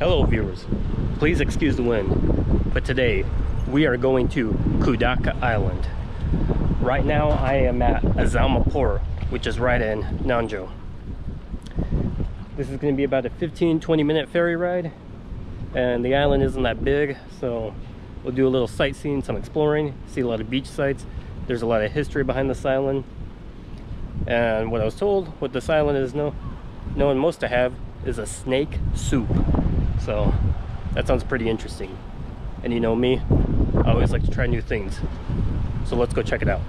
Hello viewers, please excuse the wind, but today we are going to Kudaka Island. Right now I am at Azama Port, which is right in Nanjo. This is going to be about a 15-20 minute ferry ride, and the island isn't that big, so we'll do a little sightseeing, some exploring, see a lot of beach sites. There's a lot of history behind this island, and what I was told, what this island is known most to have is a snake soup. So that sounds pretty interesting. And you know me, I always like to try new things. So let's go check it out.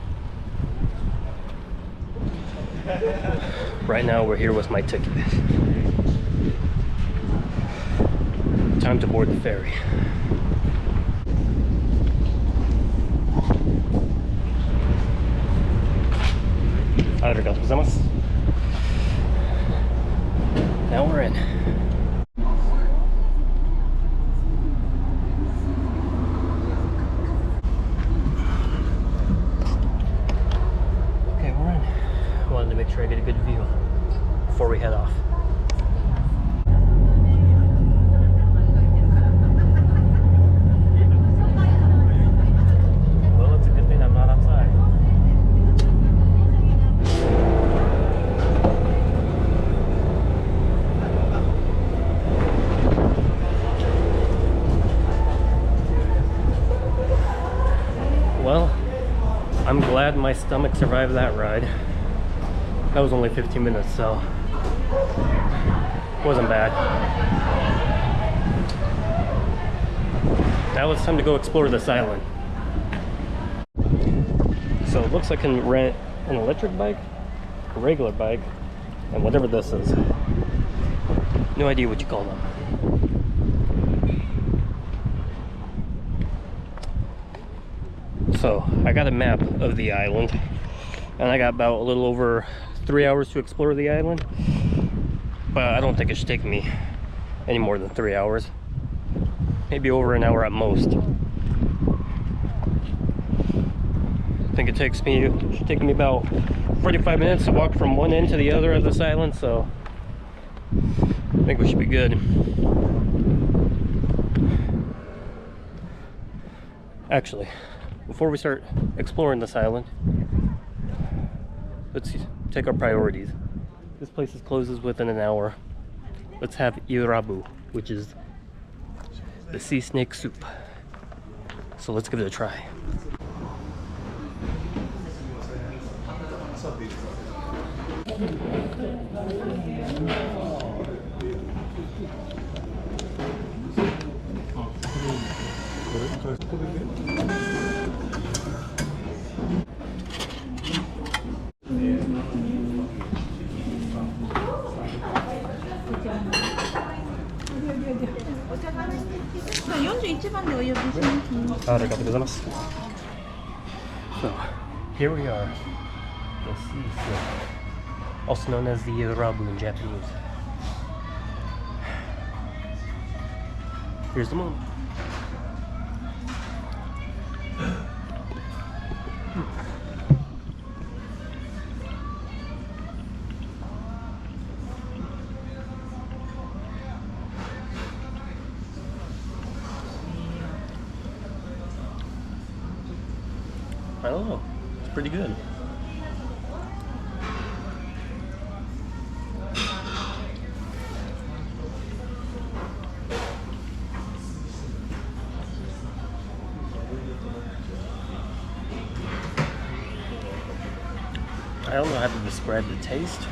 Right now we're here with my ticket. Time to board the ferry. Arigatou gozaimasu. Now we're in. Okay, we're in. Wanted to make sure I get a good view before we head off. Well, it's a good thing I'm not outside. Well, I'm glad my stomach survived that ride. That was only 15 minutes, so it wasn't bad. Now it's time to go explore this island. So it looks like I can rent an electric bike, a regular bike, and whatever this is. No idea what you call them. So I got a map of the island, and I got about a little over 3 hours to explore the island, but I don't think it should take me any more than 3 hours, maybe over an hour at most. I think it should take me about 45 minutes to walk from one end to the other of this island, so I think we should be good. Actually, before we start exploring this island, let's take our priorities. This place closes within an hour. Let's have irabu, which is the sea snake soup. So let's give it a try. Arigatou gozaimasu. So here we are, the sea snake, also known as the irabu in Japanese. Here's the moon. I don't know, it's pretty good. I don't know how to describe the taste,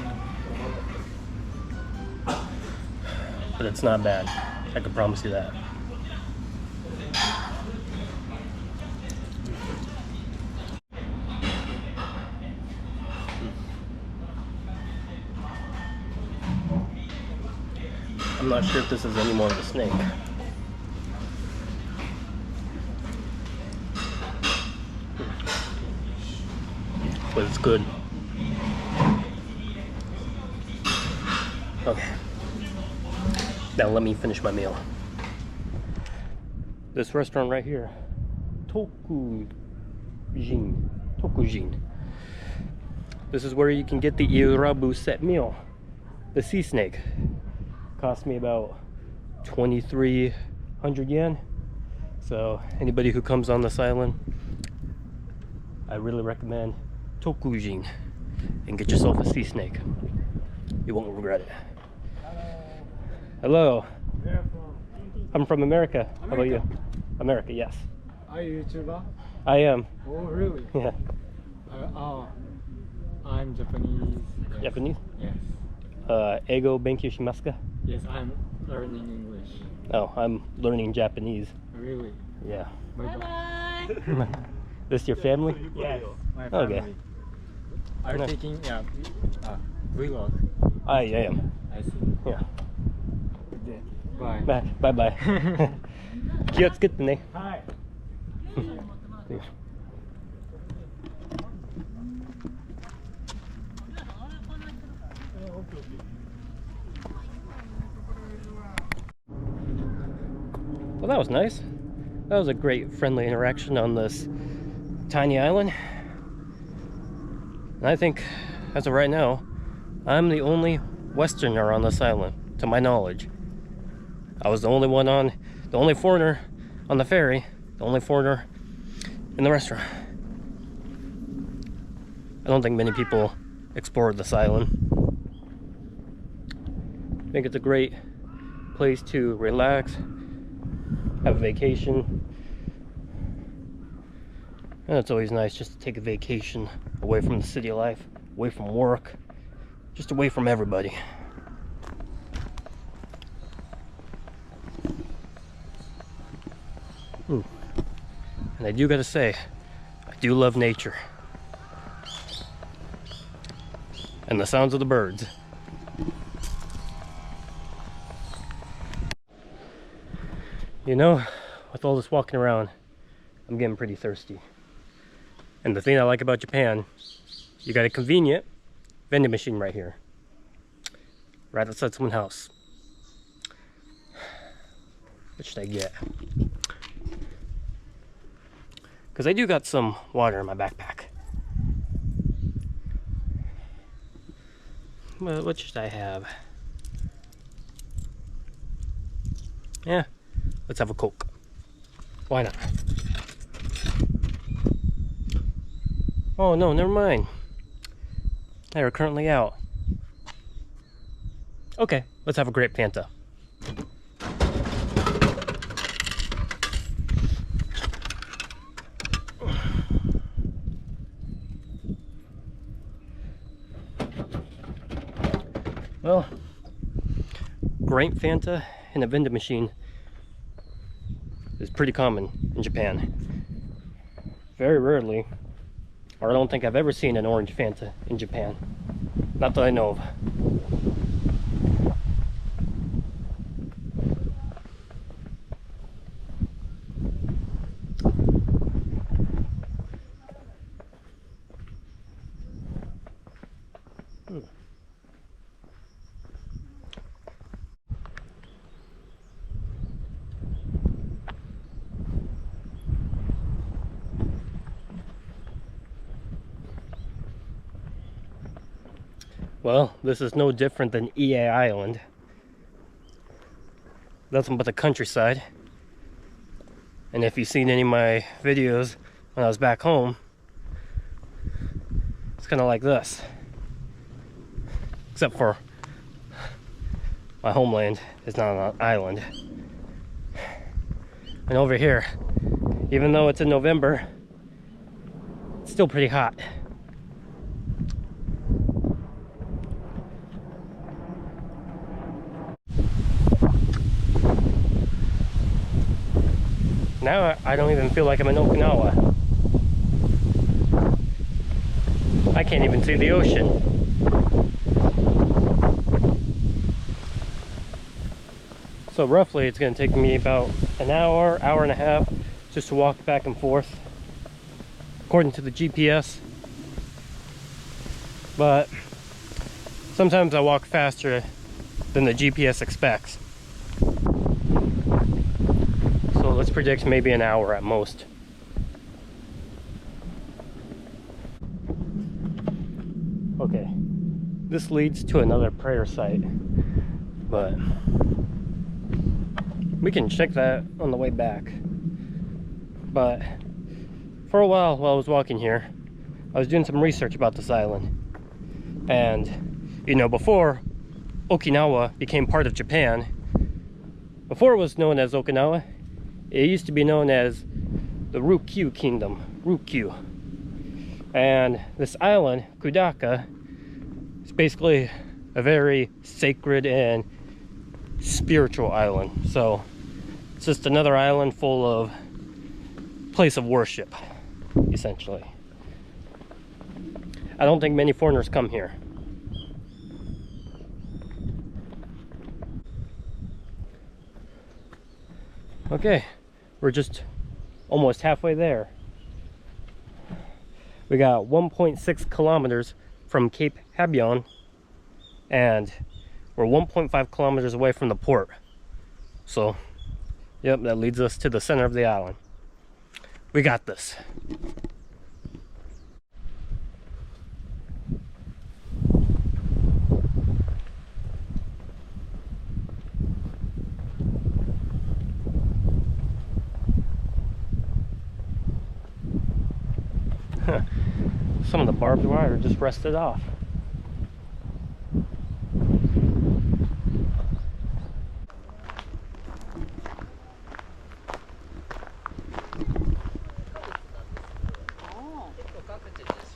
but it's not bad. I can promise you that. I'm not sure if this is any more of a snake. But it's good. Okay. Now let me finish my meal. This restaurant right here, Tokujin. This is where you can get the irabu set meal. The sea snake. Cost me about 2,300 yen. So anybody who comes on this island, I really recommend Tokujin and get yourself a sea snake. You won't regret it. Hello. Where from? I'm from America. How about you? America, yes. Are you YouTuber? I am. Oh, really? Yeah. I'm Japanese. Yes. Japanese? Yes. Eigo benkyu shimasu ka? Yes, I'm learning English. Oh, I'm learning Japanese. Really? Yeah. Bye-bye. This your family? Yes, my family. Okay. Are you Nice. taking vlog? I am. I see. Yeah. Bye. Bye bye. 気をつけてね。はい。Well, that was nice. That was a great friendly interaction on this tiny island. And I think, as of right now, I'm the only Westerner on this island, to my knowledge. I was the only foreigner on the ferry, the only foreigner in the restaurant. I don't think many people explored this island. I think it's a great place to relax, have a vacation. And it's always nice just to take a vacation away from the city life, away from work, just away from everybody. Ooh. And I do gotta say, I do love nature. And the sounds of the birds. You know, with all this walking around, I'm getting pretty thirsty. And the thing I like about Japan, you got a convenient vending machine right here. Right outside someone's house. What should I get? Because I do got some water in my backpack. Well, what should I have? Yeah, let's have a Coke. Why not? Oh no, never mind. They are currently out. Okay, let's have a grape Fanta. Well, grape Fanta in a vending machine is pretty common in Japan. Very rarely, or I don't think I've ever seen an orange Fanta in Japan. Not that I know of. Well, this is no different than EA Island. Nothing but the countryside. And if you've seen any of my videos when I was back home, it's kind of like this. Except for my homeland is not an island. And over here, even though it's in November, it's still pretty hot. Now I don't even feel like I'm in Okinawa. I can't even see the ocean. So roughly it's going to take me about an hour, hour and a half just to walk back and forth according to the GPS. But sometimes I walk faster than the GPS expects. So let's predict maybe an hour at most. Okay, this leads to another prayer site, but We can check that on the way back. But for a while I was walking here, I was doing some research about this island. And, you know, before Okinawa became part of Japan, before it was known as Okinawa, it used to be known as the Ryukyu Kingdom, Ryukyu. And this island, Kudaka, is basically a very sacred and spiritual island. So it's just another island full of place of worship, essentially. I don't think many foreigners come here. Okay, we're just almost halfway there. We got 1.6 kilometers from Cape Hoban, and we're 1.5 kilometers away from the port. So, yep, that leads us to the center of the island. We got this. Some of the barbed wire just rusted off.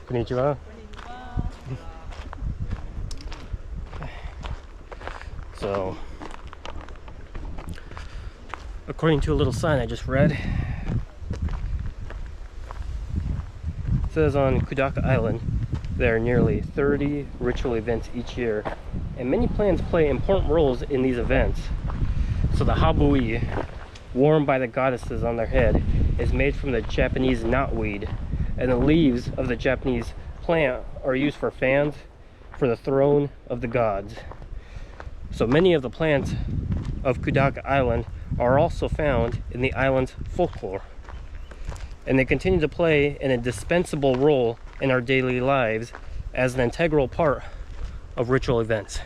Konnichiwa. So, according to a little sign I just read, it says on Kudaka Island there are nearly 30 ritual events each year, and many plants play important roles in these events. So the habui, worn by the goddesses on their head, is made from the Japanese knotweed, and the leaves of the Japanese plant are used for fans for the throne of the gods. So many of the plants of Kudaka Island are also found in the island's folklore, and they continue to play an indispensable role in our daily lives as an integral part of ritual events.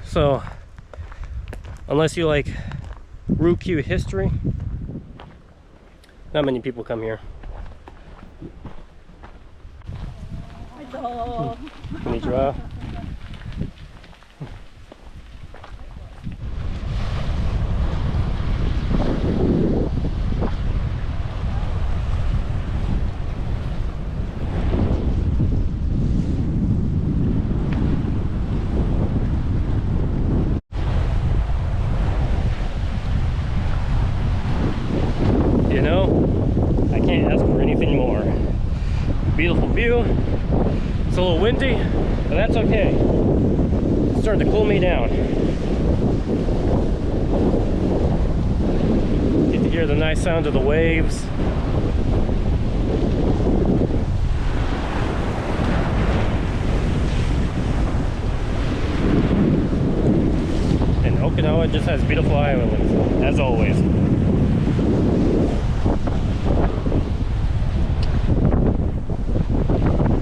So, unless you like Ryukyu history, not many people come here. Konnichiwa. You know, I can't ask for anything more. Beautiful view. It's a little windy, but that's okay. It's starting to cool me down. Get to hear the nice sound of the waves. And Okinawa just has beautiful islands, as always.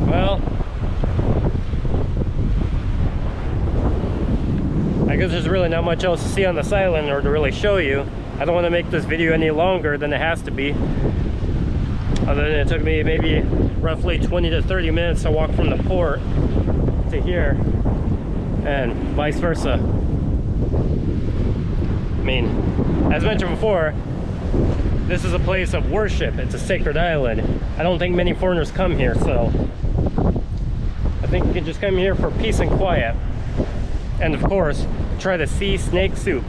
Well, I guess there's really not much else to see on this island or to really show you. I don't want to make this video any longer than it has to be. Other than it took me maybe roughly 20 to 30 minutes to walk from the port to here, and vice versa. I mean, as mentioned before, this is a place of worship. It's a sacred island. I don't think many foreigners come here, so I think you can just come here for peace and quiet. And of course, try the sea snake soup,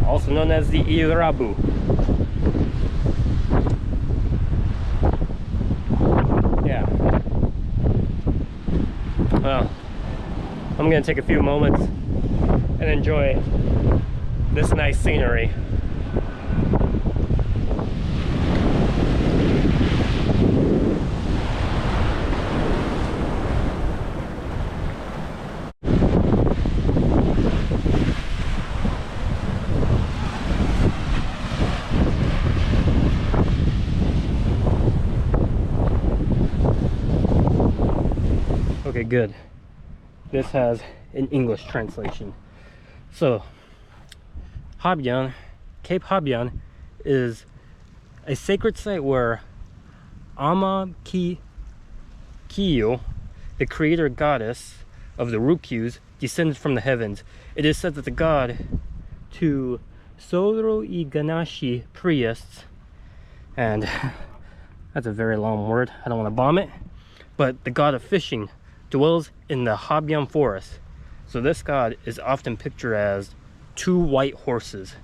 also known as the irabu. Yeah. Well, I'm gonna take a few moments and enjoy this nice scenery. Okay, good. This has an English translation. So, Hoban, Cape Hoban is a sacred site where Kiyo, the creator goddess of the Ryukyus, descended from the heavens. It is said that the god to Soro Iganashi priests, and that's a very long word, I don't want to bomb it, but the god of fishing dwells in the Hoban forest. So this god is often pictured as 2 white horses.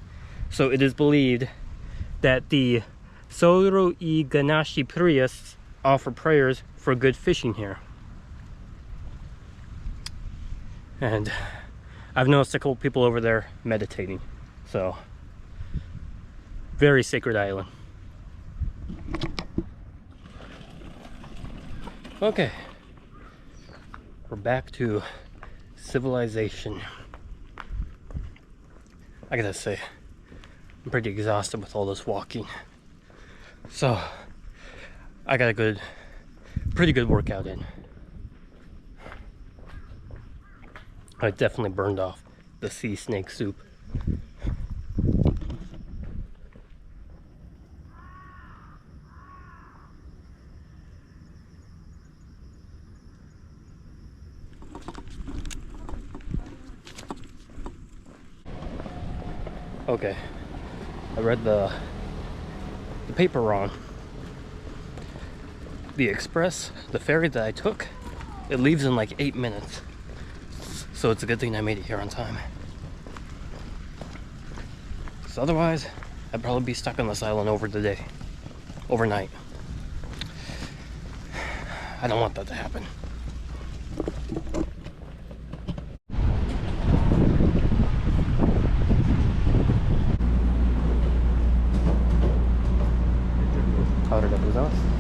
So it is believed that the Soro Iganashi priests offer prayers for good fishing here. And I've noticed a couple people over there meditating. So, very sacred island. Okay, we're back to civilization. I gotta say, I'm pretty exhausted with all this walking. So, I got a pretty good workout in. I definitely burned off the sea snake soup. Okay, I read the paper wrong. The express, the ferry that I took, it leaves in like 8 minutes. So it's a good thing I made it here on time. So otherwise, I'd probably be stuck on this island overnight. I don't want that to happen. Powdered up his house.